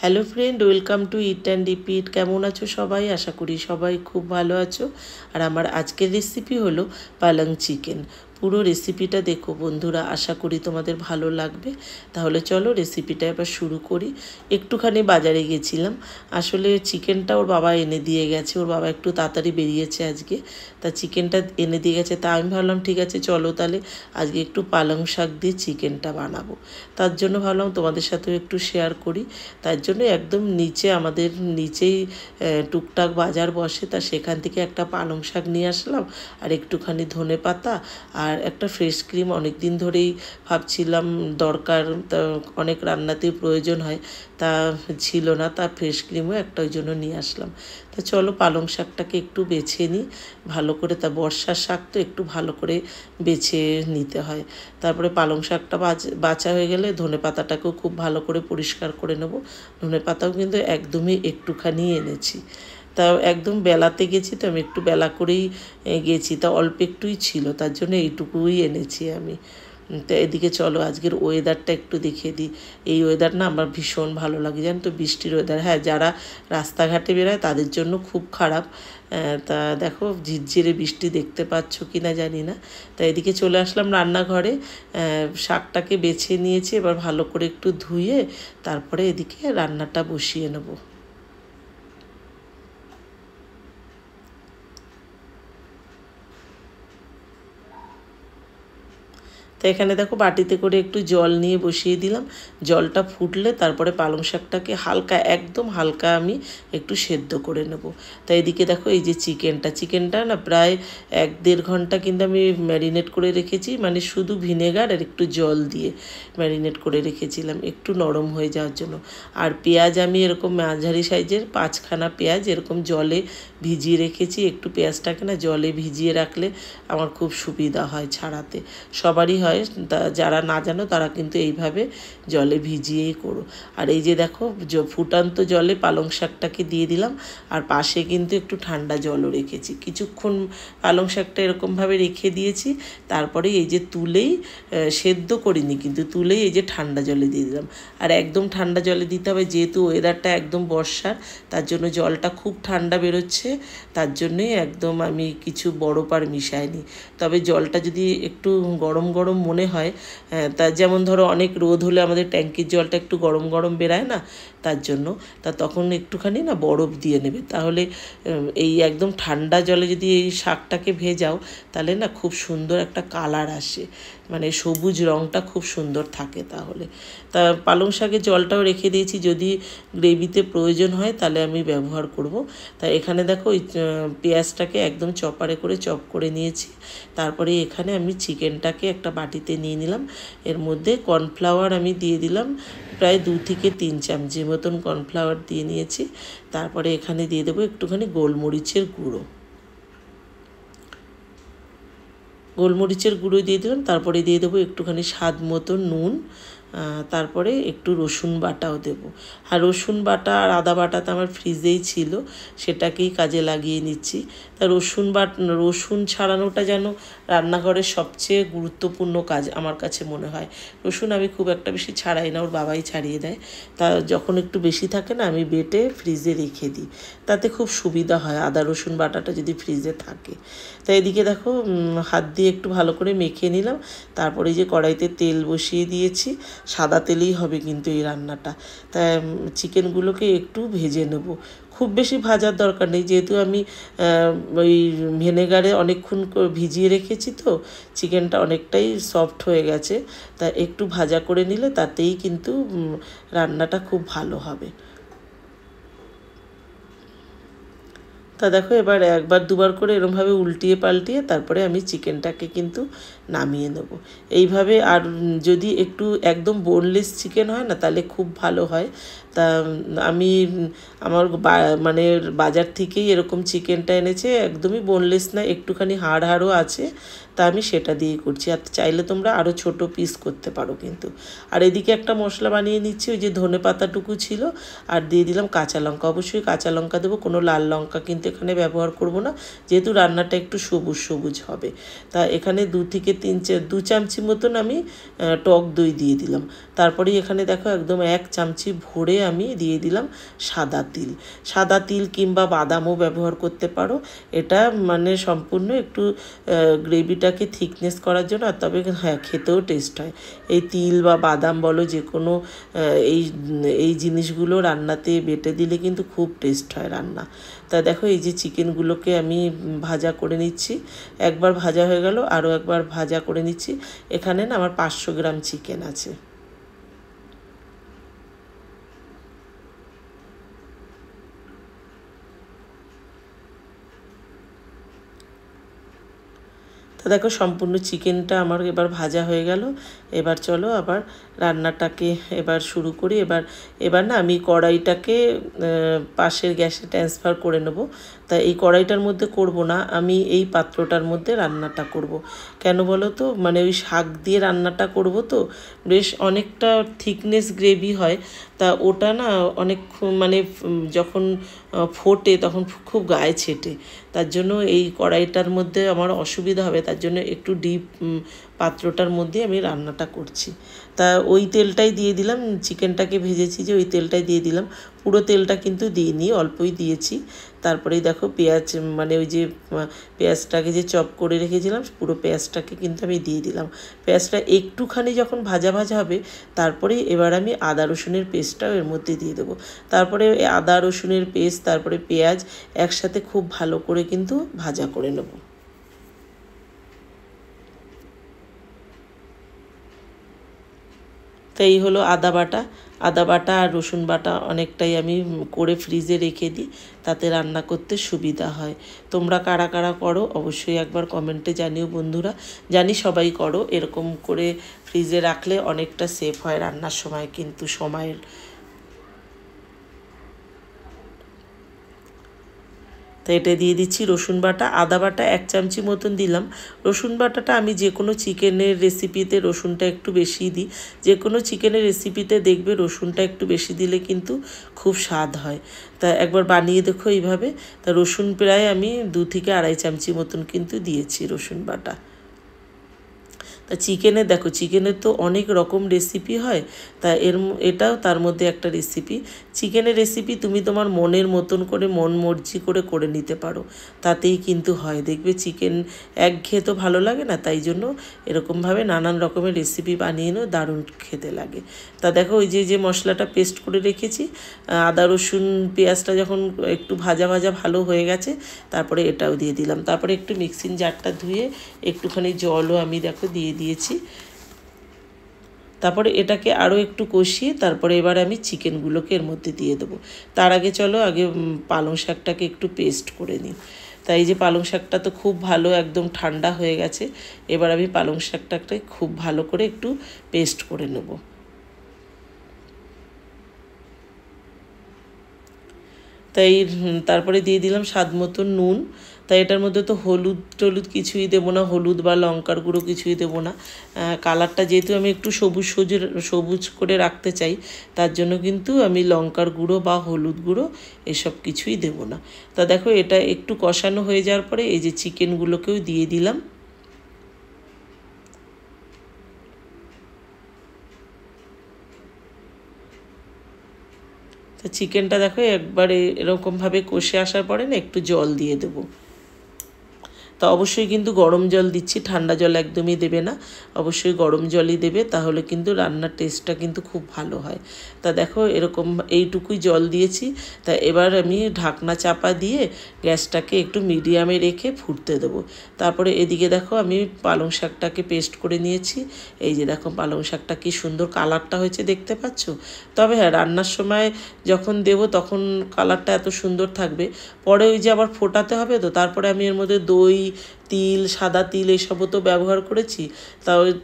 Hello friend, welcome to it and repeat. কেমন আছো সবাই? আশা করি সবাই খুব ভালো আছো। আর আমার আজকের রেসিপি হলো পালং চিকেন। পুরো রেসিপিটা দেখো বন্ধুরা, আশা করি তোমাদের ভালো লাগবে। তাহলে চলো রেসিপিটা এবার শুরু করি। একটুখানি বাজারে গেছিলাম, আসলে চিকেনটা ওর বাবা এনে দিয়ে গেছে। ওর বাবা একটু তাড়াতাড়ি বেরিয়েছে আজকে, তা চিকেনটা এনে দিয়ে গেছে। তা আমি ভাবলাম ঠিক আছে চলো তাহলে আজকে একটু পালং শাক দিয়ে চিকেনটা বানাবো। তার জন্য ভাবলাম তোমাদের সাথেও একটু শেয়ার করি। তার জন্য একদম নিচে আমাদের নিচেই টুকটাক বাজার বসে, তা সেখান থেকে একটা পালং শাক নিয়ে আসলাম আর একটুখানি ধনে পাতা আর একটা ফ্রেশ ক্রিম। অনেক দিন ধরেই ভাবছিলাম দরকার, তা অনেক রান্নাতেই প্রয়োজন হয়, তা ছিল না, তা ফ্রেশ ক্রিমও একটা ওই জন্য নিয়ে আসলাম। তা চলো পালং শাকটাকে একটু বেছে নিই ভালো করে। তা বর্ষার শাক তো একটু ভালো করে বেছে নিতে হয়। তারপরে পালং শাকটা বাছা হয়ে গেলে ধনে পাতাটাকেও খুব ভালো করে পরিষ্কার করে নেব। ধনে পাতাও কিন্তু একদমই একটুখানি এনেছি, তা একদম বেলাতে গেছি, তো আমি একটু বেলা করেই গেছি, তা অল্প একটুই ছিল, তার জন্য এইটুকুই এনেছি আমি। তো এদিকে চলো আজকের ওয়েদারটা একটু দেখিয়ে দিই। এই ওয়েদার না আমার ভীষণ ভালো লাগে, জানো তো, বৃষ্টির ওয়েদার। হ্যাঁ, যারা রাস্তাঘাটে বেরোয় তাদের জন্য খুব খারাপ। তা দেখো ঝিরঝিরে বৃষ্টি দেখতে পাচ্ছ কি না জানি না। তা এদিকে চলে আসলাম রান্নাঘরে, শাকটাকে বেছে নিয়েছি, এবার ভালো করে একটু ধুয়ে তারপরে এদিকে রান্নাটা বসিয়ে নেবো। তো এখানে দেখো বাটিতে করে একটু জল নিয়ে বসিয়ে দিলাম। জলটা ফুটলে তারপরে পালং শাকটাকে হালকা, একদম হালকা আমি একটু সেদ্ধ করে নেব। তাই এদিকে দেখো এই যে চিকেনটা না প্রায় 1-1.5 ঘন্টা কিন্তু আমি ম্যারিনেট করে রেখেছি, মানে শুধু ভিনেগার আর একটু জল দিয়ে ম্যারিনেট করে রেখেছিলাম একটু নরম হয়ে যাওয়ার জন্য। আর পেঁয়াজ আমি এরকম মাঝারি সাইজের 5খানা পেঁয়াজ এরকম জলে ভিজিয়ে রেখেছি। একটু পেঁয়াজটাকে না জলে ভিজিয়ে রাখলে আমার খুব সুবিধা হয় ছাড়াতে, সবারই হয়। যারা না জানো তারা কিন্তু এইভাবে জলে ভিজিয়েই করো। আর এই যে দেখো ফুটান্ত জলে পালং শাকটাকে দিয়ে দিলাম, আর পাশে কিন্তু একটু ঠান্ডা জলও রেখেছি। কিছুক্ষণ পালং শাকটা এরকমভাবে রেখে দিয়েছি, তারপরে এই যে তুলেই, সেদ্ধ করিনি কিন্তু, তুলেই এই যে ঠান্ডা জলে দিয়ে দিলাম। আর একদম ঠান্ডা জলে দিতে হবে, যেহেতু ওয়েদারটা একদম বর্ষার, তার জন্য জলটা খুব ঠান্ডা বেরোচ্ছে, তার জন্যই একদম আমি কিছু বরফ আর মিশাইনি। তবে জলটা যদি একটু গরম গরম মনে হয়, তা যেমন ধরো অনেক রোদ হলে আমাদের ট্যাঙ্কির জলটা একটু গরম গরম বেরায় না, তার জন্য তা তখন একটুখানি না বরফ দিয়ে নেবে। তাহলে এই একদম ঠান্ডা জলে যদি এই শাকটাকে ভেজাও তাহলে না খুব সুন্দর একটা কালার আসে, মানে সবুজ রঙটা খুব সুন্দর থাকে। তাহলে তা পালং শাকের জলটাও রেখে দিয়েছি, যদি গ্রেভিতে প্রয়োজন হয় তাহলে আমি ব্যবহার করব। তা এখানে দেখো ওই পেঁয়াজটাকে একদম চপারে করে চপ করে নিয়েছি। তারপরে এখানে আমি চিকেনটাকে একটা বাটিতে নিয়ে নিলাম। এর মধ্যে কর্নফ্লাওয়ার আমি দিয়ে দিলাম প্রায় 2 থেকে 3 চামচি মতন কর্নফ্লাওয়ার দিয়ে নিয়েছি। তারপরে এখানে দিয়ে দেবো একটুখানি গোলমরিচের গুঁড়ো দিয়ে দিলাম। তারপরে দিয়ে দেবো একটুখানি স্বাদ মতো নুন, তারপরে একটু রসুন বাটাও দেবো। আর রসুন বাটা আর আদা বাটা তো আমার ফ্রিজেই ছিল, সেটাকেই কাজে লাগিয়ে নিচ্ছি। তা রসুন ছাড়ানোটা যেন রান্নাঘরের সবচেয়ে গুরুত্বপূর্ণ কাজ আমার কাছে মনে হয়। রসুন আমি খুব একটা বেশি ছাড়াই না, ওর বাবাই ছাড়িয়ে দেয়। তা যখন একটু বেশি থাকে না আমি বেটে ফ্রিজে রেখে দিই, তাতে খুব সুবিধা হয় আদা রসুন বাটাটা যদি ফ্রিজে থাকে। তাই এদিকে দেখো হাত দিয়ে একটু ভালো করে মেখে নিলাম। তারপরে যে কড়াইতে তেল বসিয়ে দিয়েছি, সাদা তেলেই হবে কিন্তু এই রান্নাটা। তাই চিকেনগুলোকে একটু ভেজে নেব, খুব বেশি ভাজার দরকার নেই, যেহেতু আমি ওই ভিনেগারে অনেকক্ষণ ভিজিয়ে রেখেছি, তো চিকেনটা অনেকটাই সফট হয়ে গেছে। তা একটু ভাজা করে নিলে তাতেই কিন্তু রান্নাটা খুব ভালো হবে। তা দেখো এবার 1-2বার করে এরমভাবে উল্টিয়ে পাল্টিয়ে তারপরে আমি চিকেনটাকে কিন্তু নামিয়ে নেব এইভাবে। আর যদি একটু একদম বোনলেস চিকেন হয় না তাহলে খুব ভালো হয়। তা আমি আমার মানে বাজার থেকেই এরকম চিকেনটা এনেছে, একদমই বোনলেস না, একটুখানি হাড়ও আছে। তা আমি সেটা দিয়েই করছি। আর চাইলে তোমরা আরও ছোট পিস করতে পারো কিন্তু। আর এদিকে একটা মশলা বানিয়ে নিচ্ছি, ওই যে ধনে পাতাটুকু ছিল, আর দিয়ে দিলাম কাঁচা লঙ্কা। অবশ্যই কাঁচা লঙ্কা দেবো, কোনো লাল লঙ্কা কিন্তু এখানে ব্যবহার করব না, যেহেতু রান্নাটা একটু সবুজ সবুজ হবে। তা এখানে 2 চামচি মতন আমি টক দই দিয়ে দিলাম। তারপরেই এখানে দেখো একদম 1 চামচি ভরে আমি দিয়ে দিলাম সাদা তিল কিংবা বাদামও ব্যবহার করতে পারো। এটা মানে সম্পূর্ণ একটু গ্রেভিটাকে থিকনেস করার জন্য। আর তবে হ্যাঁ, খেতেও টেস্ট হয়। এই তিল বা বাদাম বলো, যে কোনো এই এই জিনিসগুলো রান্নাতে বেটে দিলে কিন্তু খুব টেস্ট হয় রান্না। তা দেখো এই যে চিকেনগুলোকে আমি ভাজা করে নিচ্ছি। একবার ভাজা হয়ে গেল, আরও একবার ভাজা করে নিচ্ছি। এখানে না আমার 500 গ্রাম চিকেন আছে। তো দেখো সম্পূর্ণ চিকেনটা আমার এবার ভাজা হয়ে গেল। এবার চলো আবার রান্নাটাকে এবার শুরু করি। এবার না আমি কড়াইটাকে পাশের গ্যাসে ট্রান্সফার করে নেব। তা এই কড়াইটার মধ্যে করব না, আমি এই পাত্রটার মধ্যে রান্নাটা করব। কেন বলো তো, মানে ওই শাক দিয়ে রান্নাটা করব, তো বেশ অনেকটা থিকনেস গ্রেভি হয়। তা ওটা না অনেক মানে যখন ফোটে তখন খুব গায়ে ছেটে। তার জন্য এই কড়াইটার মধ্যে আমার অসুবিধা হবে, তার জন্য একটু ডিপ পাত্রটার মধ্যে আমি রান্নাটা করছি। তা ওই তেলটাই দিয়ে দিলাম, চিকেনটাকে ভেজেছি যে ওই তেলটাই দিয়ে দিলাম। পুরো তেলটা কিন্তু দিইনি, অল্পই দিয়েছি। তারপরেই দেখো পেঁয়াজ, মানে ওই যে পেঁয়াজটাকে যে চপ করে রেখেছিলাম, পুরো পেঁয়াজটাকে কিন্তু আমি দিয়ে দিলাম। পেঁয়াজটা একটুখানি যখন ভাজা ভাজা হবে, তারপরে এবার আমি আদা রসুনের পেস্টটাও এর মধ্যে দিয়ে দেবো। তারপরে আদা রসুনের পেস্ট, তারপরে পেঁয়াজ একসাথে খুব ভালো করে কিন্তু ভাজা করে নেব। তো এই হলো আদা বাটা আর রসুন বাটা অনেকটাই আমি করে ফ্রিজে রেখে দিই, তাতে রান্না করতে সুবিধা হয়। তোমরা কারা কারা করো অবশ্যই একবার কমেন্টে জানিও বন্ধুরা। জানি সবাই করো, এরকম করে ফ্রিজে রাখলে অনেকটা সেফ হয় রান্নার সময় কিন্তু সময়ের। তো এটা দিয়ে দিচ্ছি রসুন বাটা, আদা বাটা 1 চামচি মতন দিলাম। রসুন বাটাটা আমি যে কোনো চিকেনের রেসিপিতে রসুনটা একটু বেশি দিই। যে কোনো চিকেনের রেসিপিতে দেখবে রসুনটা একটু বেশি দিলে কিন্তু খুব স্বাদ হয়। তা একবার বানিয়ে দেখো এইভাবে। তা রসুন প্রায় আমি 2 থেকে আড়াই চামচি মতন কিন্তু দিয়েছি রসুন বাটা। তা চিকেনের দেখো, চিকেনের তো অনেক রকম রেসিপি হয়, তা এটাও তার মধ্যে একটা রেসিপি। চিকেনের রেসিপি তুমি তোমার মনের মতন করে, মন মর্জি করে করে নিতে পারো, তাতেই কিন্তু হয়। দেখবে চিকেন একঘেয়ে তো ভালো লাগে না, তাই জন্য এরকমভাবে নানান রকমের রেসিপি বানিয়ে নিও, দারুণ খেতে লাগে। তা দেখো ওই যে মশলাটা পেস্ট করে রেখেছি, আদা রসুন পেঁয়াজটা যখন একটু ভাজা ভাজা ভালো হয়ে গেছে, তারপরে এটাও দিয়ে দিলাম। তারপরে একটু মিক্সিং জারটা ধুয়ে একটুখানি জলও আমি দেখো দিয়ে দিয়েছি। তারপরে এটাকে আরও একটু কষিয়ে তারপরে এবার আমি চিকেনগুলোকে এর মধ্যে দিয়ে দেবো। তার আগে চলো আগে পালং শাকটাকে একটু পেস্ট করে নিই। তাই এই যে পালং শাকটা তো খুব ভালো একদম ঠান্ডা হয়ে গেছে। এবার আমি পালং শাকটাকে খুব ভালো করে একটু পেস্ট করে নেব। তাই তারপরে দিয়ে দিলাম স্বাদ মতো নুন। তাই এটার মধ্যে তো হলুদ টলুদ কিছুই দেবো না, হলুদ বা লঙ্কার গুঁড়ো কিছুই দেবো না। কালারটা যেহেতু আমি একটু সবুজ করে রাখতে চাই, তার জন্য কিন্তু আমি লঙ্কার গুঁড়ো বা হলুদ গুঁড়ো এসব কিছুই দেবো না। তা দেখো এটা একটু কষানো হয়ে যাওয়ার পরে এই যে চিকেনগুলোকেও দিয়ে দিলাম। তো চিকেনটা দেখো একবারে এরকমভাবে কষে আসার পরে না একটু জল দিয়ে দেবো। তা অবশ্যই কিন্তু গরম জল দিচ্ছি, ঠান্ডা জল একদমই দেবে না, অবশ্যই গরম জলই দেবে, তাহলে কিন্তু রান্নার টেস্টটা কিন্তু খুব ভালো হয়। তা দেখো এরকম এইটুকুই জল দিয়েছি। তা এবার আমি ঢাকনা চাপা দিয়ে গ্যাসটাকে একটু মিডিয়ামে রেখে ফুটতে দেবো। তারপরে এদিকে দেখো আমি পালং শাকটাকে পেস্ট করে নিয়েছি। এই যে দেখো পালং শাকটা কি সুন্দর কালারটা হয়েছে দেখতে পাচ্ছ। তবে হ্যাঁ, রান্নার সময় যখন দেবো তখন কালারটা এত সুন্দর থাকবে, পরে ওই যে আবার ফোটাতে হবে, তো তারপরে আমি এর মধ্যে দই, তিল, সাদা তিল এসবও তো ব্যবহার করেছি।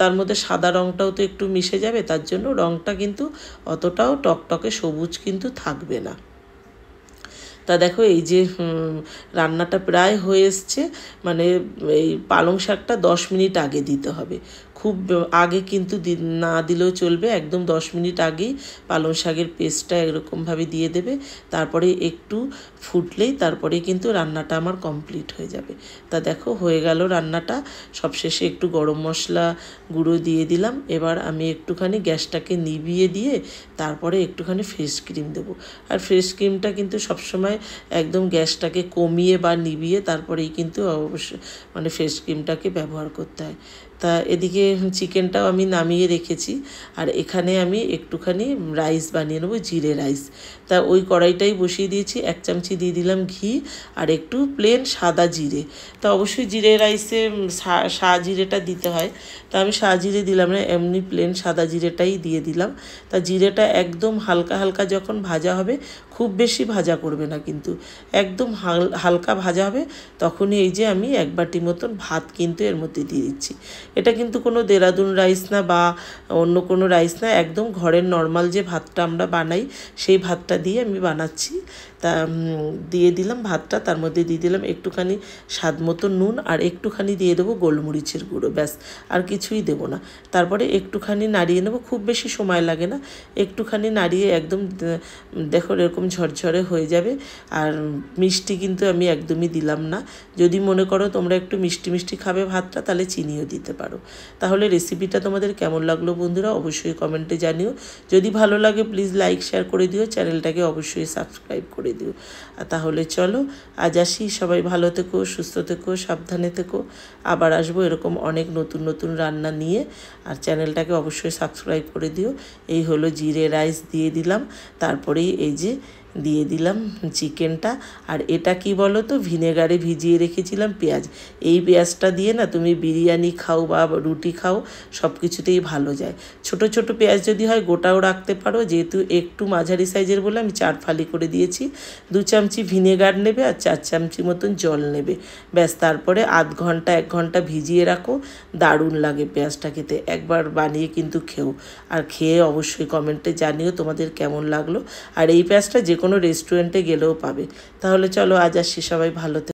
তার মধ্যে সাদা রঙটাও তো একটু মিশে যাবে, তার জন্য রঙটা কিন্তু অতটাও টকটকে সবুজ কিন্তু থাকবে না। তা দেখো এই যে রান্নাটা প্রায় হয়ে এসছে, মানে এই পালং শাকটা 10 মিনিট আগে দিতে হবে, খুব আগে কিন্তু না দিলেও চলবে, একদম 10 মিনিট আগেই পালং শাকের পেস্টটা এরকমভাবে দিয়ে দেবে। তারপরে একটু ফুটলেই তারপরে কিন্তু রান্নাটা আমার কমপ্লিট হয়ে যাবে। তা দেখো হয়ে গেল রান্নাটা, সবশেষে একটু গরম মশলা গুঁড়ো দিয়ে দিলাম। এবার আমি একটুখানি গ্যাসটাকে নিভিয়ে দিয়ে তারপরে একটুখানি ফ্রেশ ক্রিম দেবো। আর ফ্রেশ ক্রিমটা কিন্তু সবসময় একদম গ্যাসটাকে কমিয়ে বা নিভিয়ে তারপরেই কিন্তু অবশ্যই মানে ফ্রেশ ক্রিমটাকে ব্যবহার করতে হয়। তা এদিকে চিকেনটাও আমি নামিয়ে রেখেছি, আর এখানে আমি একটুখানি রাইস বানিয়ে নেবো, জিরে রাইস। তা ওই কড়াইটাই বসিয়ে দিয়েছি, 1 চামচি দিয়ে দিলাম ঘি আর একটু প্লেন সাদা জিরে। তা অবশ্যই জিরে রাইসে জিরেটা দিতে হয়, তা আমি জিরে দিলাম না, এমনি প্লেন সাদা জিরেটাই দিয়ে দিলাম। তা জিরেটা একদম হালকা হালকা যখন ভাজা হবে, খুব বেশি ভাজা করবে না কিন্তু, একদম হালকা ভাজা হবে, তখনই এই যে আমি 1 বাটি মতন ভাত কিন্তু এর মধ্যে দিয়ে দিচ্ছি। এটা কিন্তু কোনো দেরাদুন রাইস না বা অন্য কোনো রাইস না, একদম ঘরের নর্মাল যে ভাতটা আমরা বানাই সেই ভাতটা দিয়ে আমি বানাচ্ছি। তা দিয়ে দিলাম ভাতটা, তার মধ্যে দিয়ে দিলাম একটুখানি স্বাদ মতো নুন আর একটুখানি দিয়ে দেবো গোলমরিচের গুঁড়ো, ব্যাস আর কিছুই দেবো না। তারপরে একটুখানি নাড়িয়ে নেবো, খুব বেশি সময় লাগে না, একটুখানি নাড়িয়ে একদম দেখো এরকম ঝরঝরে হয়ে যাবে। আর মিষ্টি কিন্তু আমি একদমই দিলাম না, যদি মনে করো তোমরা একটু মিষ্টি মিষ্টি খাবে ভাতটা তাহলে চিনিও দিতে পারো। তাহলে রেসিপিটা তোমাদের কেমন লাগলো বন্ধুরা অবশ্যই কমেন্টে জানিও, যদি ভালো লাগে প্লিজ লাইক শেয়ার করে দিও, চ্যানেলটাকে অবশ্যই সাবস্ক্রাইব করে দিও। আর তাহলে চলো আজ আসি, সবাই ভালো থেকো, সুস্থ থেকো, সাবধানে থেকো, আবার আসবো এরকম অনেক নতুন নতুন রান্না নিয়ে। আর চ্যানেলটাকে অবশ্যই সাবস্ক্রাইব করে দিও। এই হলো জিরে রাইস দিয়ে দিলাম, তারপরেই এই যে দিয়ে দিলাম চিকেনটা। আর এটা কি বলো তো, ভিনেগারে ভিজিয়ে রেখেছিলাম পেঁয়াজ, এই পেঁয়াজটা দিয়ে না তুমি বিরিয়ানি খাও বা রুটি খাও সব কিছুতেই ভালো যায়। ছোট ছোট পেঁয়াজ যদি হয় গোটাও রাখতে পারো, যেহেতু একটু মাঝারি সাইজের বলে আমি 4 ফালি করে দিয়েছি। 2 চামচি ভিনেগার নেবে আর 4 চামচি মতন জল নেবে, ব্যাস। তারপরে আধ ঘন্টা 1 ঘন্টা ভিজিয়ে রাখো, দারুণ লাগে পেঁয়াজটা খেতে, একবার বানিয়ে কিন্তু খেও। আর খেয়ে অবশ্যই কমেন্টে জানিও তোমাদের কেমন লাগলো। আর এই পেঁয়াজটা যে কোনো রেস্টুরেন্টে গেলেও পাবে। তাহলে চলো আজ আসি, সবাই ভালো থেকো।